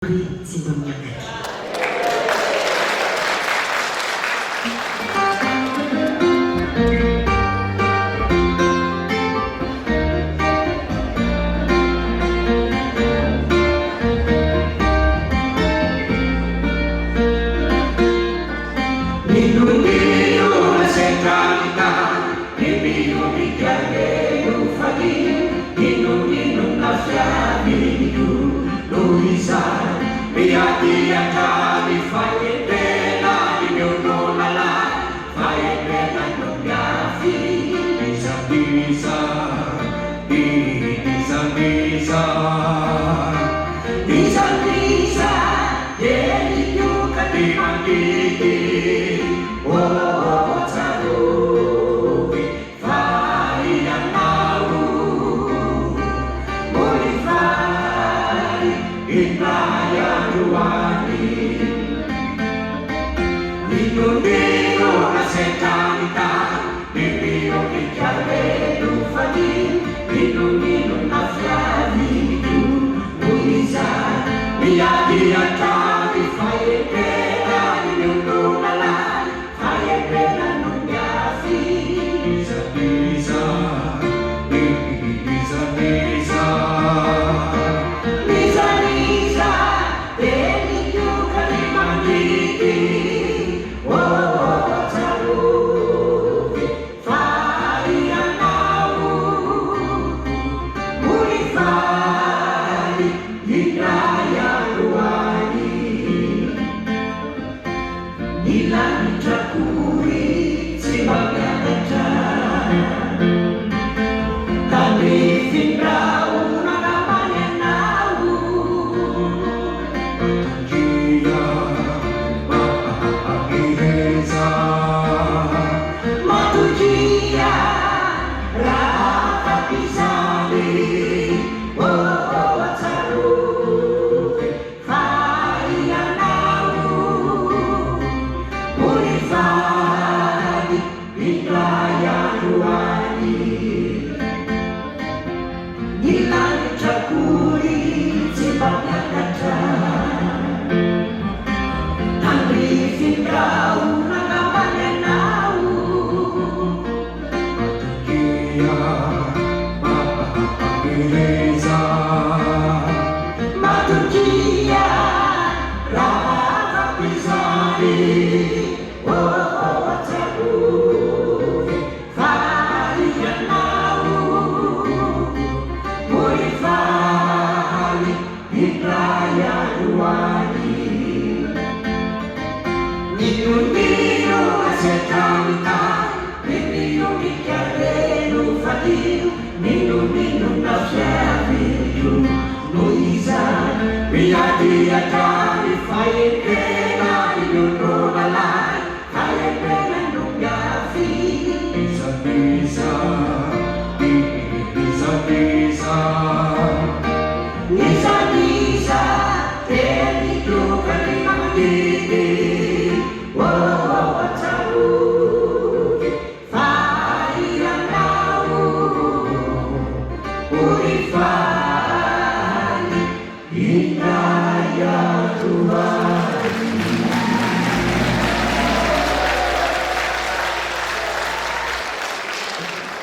Simbangnya. Bisa jadi juga dimandi. Oh, taruhi fai yang tahu modify inaya duani Nino nasetanita Bibio ikare dufadi Nino nafyadi dia kami fai pena nyundo nala fai pena nunyafi bisa deni juga dimandiki oh taruhi fai yang tahu mulifai hidayah Ilang takuri sebagai ajar Kami findrau namanya nau Dia Mahireza Matujia Rafa Pisali Oh Wataru Ilang cakuri sebabnya kata Nanti findrau nangamanya nau Dia Mahireza Matujia Rafa Pisali Nino asetanta Nino ikare dufadi Nino nafyavi